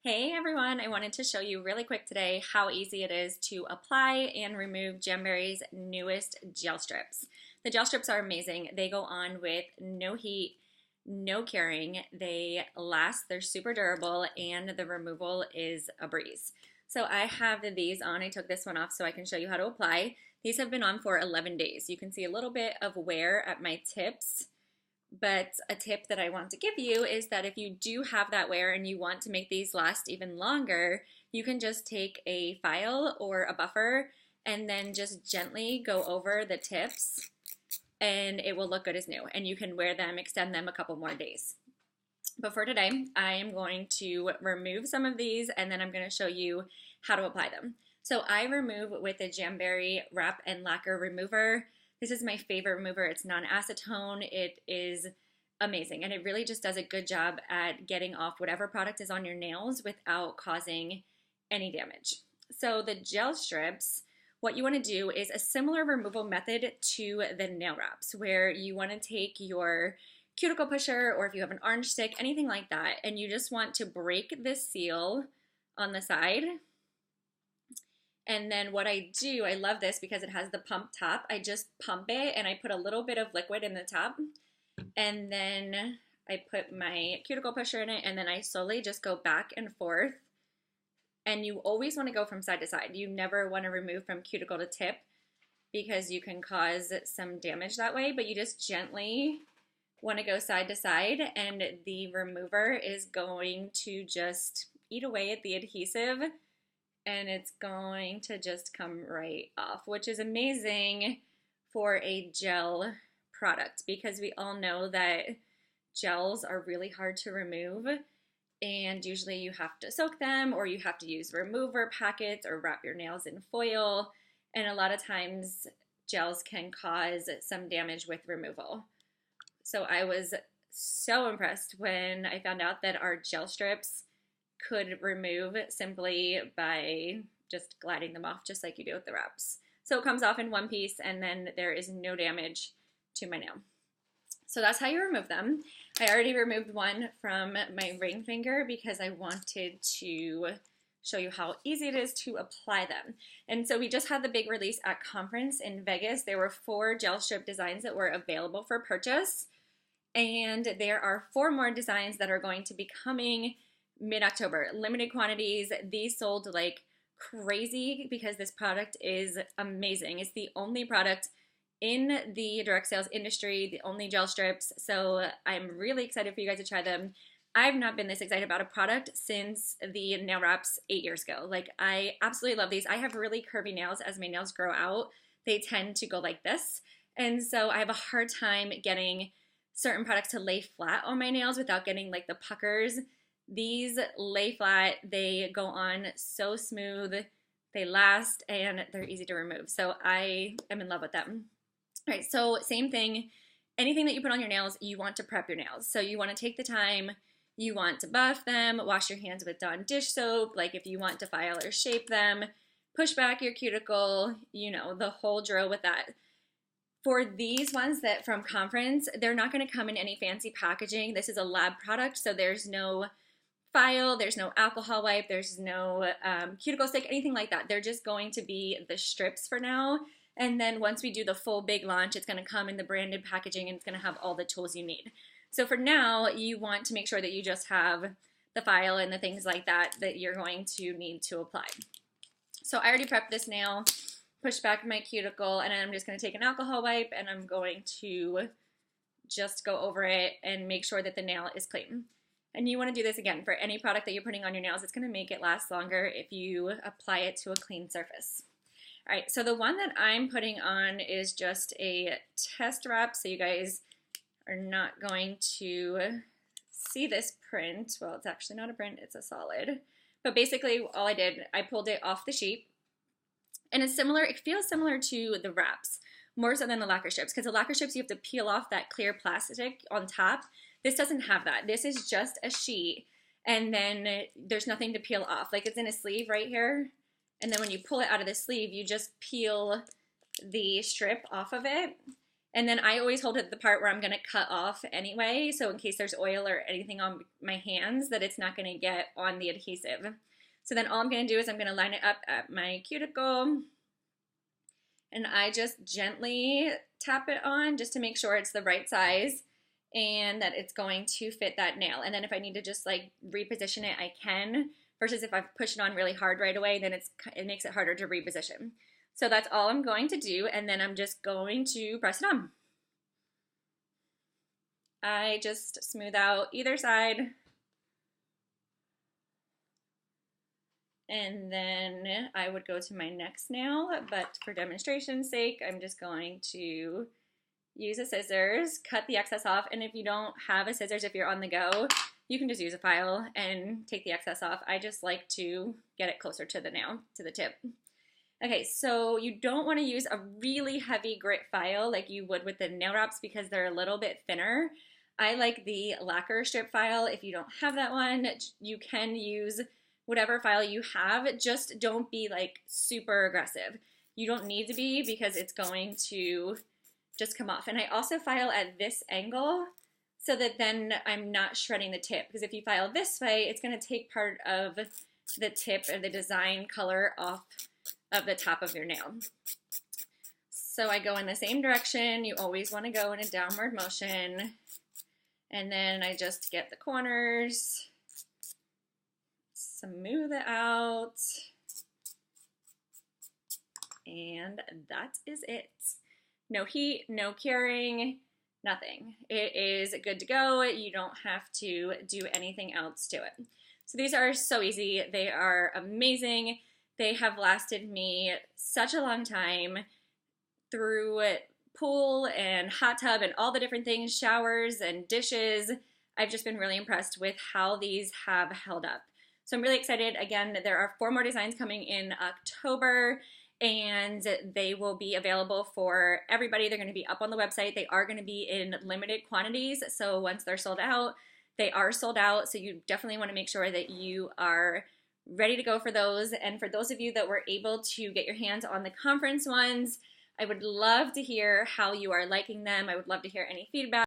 Hey everyone, I wanted to show you really quick today how easy it is to apply and remove Jamberry's newest gel strips. The gel strips are amazing. They go on with no heat, no curing. They last, they're super durable, and the removal is a breeze. So I have these on. I took this one off so I can show you how to apply. These have been on for 11 days. You can see a little bit of wear at my tips. But a tip that I want to give you is that if you do have that wear and you want to make these last even longer, you can just take a file or a buffer and then just gently go over the tips and it will look good as new. And you can wear them, extend them a couple more days. But for today, I am going to remove some of these and then I'm going to show you how to apply them. So I remove with the Jamberry Wrap and Lacquer Remover. This is my favorite remover. It's non-acetone. It is amazing, and it really just does a good job at getting off whatever product is on your nails without causing any damage. So the gel strips, what you want to do is a similar removal method to the nail wraps, where you want to take your cuticle pusher, or if you have an orange stick, anything like that, and you just want to break this seal on the side. And then what I do, I love this because it has the pump top. I just pump it and I put a little bit of liquid in the top. And then I put my cuticle pusher in it and then I slowly just go back and forth. And you always want to go from side to side. You never want to remove from cuticle to tip because you can cause some damage that way. But you just gently want to go side to side and the remover is going to just eat away at the adhesive. And it's going to just come right off, which is amazing for a gel product because we all know that gels are really hard to remove and usually you have to soak them or you have to use remover packets or wrap your nails in foil, and a lot of times gels can cause some damage with removal. So I was so impressed when I found out that our gel strips could remove simply by just gliding them off just like you do with the wraps. So it comes off in one piece and then there is no damage to my nail. So that's how you remove them. I already removed one from my ring finger because I wanted to show you how easy it is to apply them. And so we just had the big release at conference in Vegas. There were 4 gel strip designs that were available for purchase. And there are 4 more designs that are going to be coming mid-October. Limited quantities. These sold like crazy because this product is amazing. It's the only product in the direct sales industry, the only gel strips. So I'm really excited for you guys to try them. I've not been this excited about a product since the nail wraps 8 years ago. Like, I absolutely love these. I have really curvy nails. As my nails grow out, they tend to go like this. And so I have a hard time getting certain products to lay flat on my nails without getting like the puckers. These lay flat, they go on so smooth, they last, and they're easy to remove. So I am in love with them. All right, so same thing. Anything that you put on your nails, you want to prep your nails. So you want to take the time, you want to buff them, wash your hands with Dawn dish soap, like if you want to file or shape them, push back your cuticle, you know, the whole drill with that. For these ones that from conference, they're not going to come in any fancy packaging. This is a lab product, so there's no file, there's no alcohol wipe, there's no cuticle stick, anything like that. They're just going to be the strips for now. And then once we do the full big launch, it's going to come in the branded packaging and it's going to have all the tools you need. So for now, you want to make sure that you just have the file and the things like that that you're going to need to apply. So I already prepped this nail, pushed back my cuticle, and I'm just going to take an alcohol wipe and I'm going to just go over it and make sure that the nail is clean. And you want to do this again for any product that you're putting on your nails. It's going to make it last longer if you apply it to a clean surface. All right, so the one that I'm putting on is just a test wrap, so you guys are not going to see this print. Well, it's actually not a print, it's a solid. But basically all I did, I pulled it off the sheet. And it's similar, it feels similar to the wraps, more so than the lacquer strips, because the lacquer strips you have to peel off that clear plastic on top. This doesn't have that. This is just a sheet, and then there's nothing to peel off. Like, it's in a sleeve right here, and then when you pull it out of the sleeve, you just peel the strip off of it, And then I always hold it the part where I'm going to cut off anyway, so in case there's oil or anything on my hands, that it's not going to get on the adhesive. So then all I'm going to do is I'm going to line it up at my cuticle, and I just gently tap it on just to make sure it's the right size and that it's going to fit that nail. And then if I need to just like reposition it, I can, versus if I push it on really hard right away, then it makes it harder to reposition. So that's all I'm going to do, and then I'm just going to press it on. I just smooth out either side, and then I would go to my next nail, but for demonstration's sake, I'm just going to use a scissors, cut the excess off, and if you don't have a scissors, if you're on the go, you can just use a file and take the excess off. I just like to get it closer to the nail, to the tip. Okay, so you don't want to use a really heavy grit file like you would with the nail wraps because they're a little bit thinner. I like the lacquer strip file. If you don't have that one, you can use whatever file you have. Just don't be like super aggressive. You don't need to be because it's going to just come off. And I also file at this angle so that then I'm not shredding the tip, because if you file this way, it's going to take part of the tip or the design color off of the top of your nail. So I go in the same direction. You always want to go in a downward motion. And then I just get the corners, smooth it out, and that is it. No heat, no curing, nothing. It is good to go. You don't have to do anything else to it. So these are so easy. They are amazing. They have lasted me such a long time through pool and hot tub and all the different things, showers and dishes. I've just been really impressed with how these have held up. So I'm really excited. Again, there are 4 more designs coming in October, and they will be available for everybody. They're going to be up on the website. They are going to be in limited quantities, so once they're sold out, they are sold out. So you definitely want to make sure that you are ready to go for those. And for those of you that were able to get your hands on the conference ones, I would love to hear how you are liking them. I would love to hear any feedback.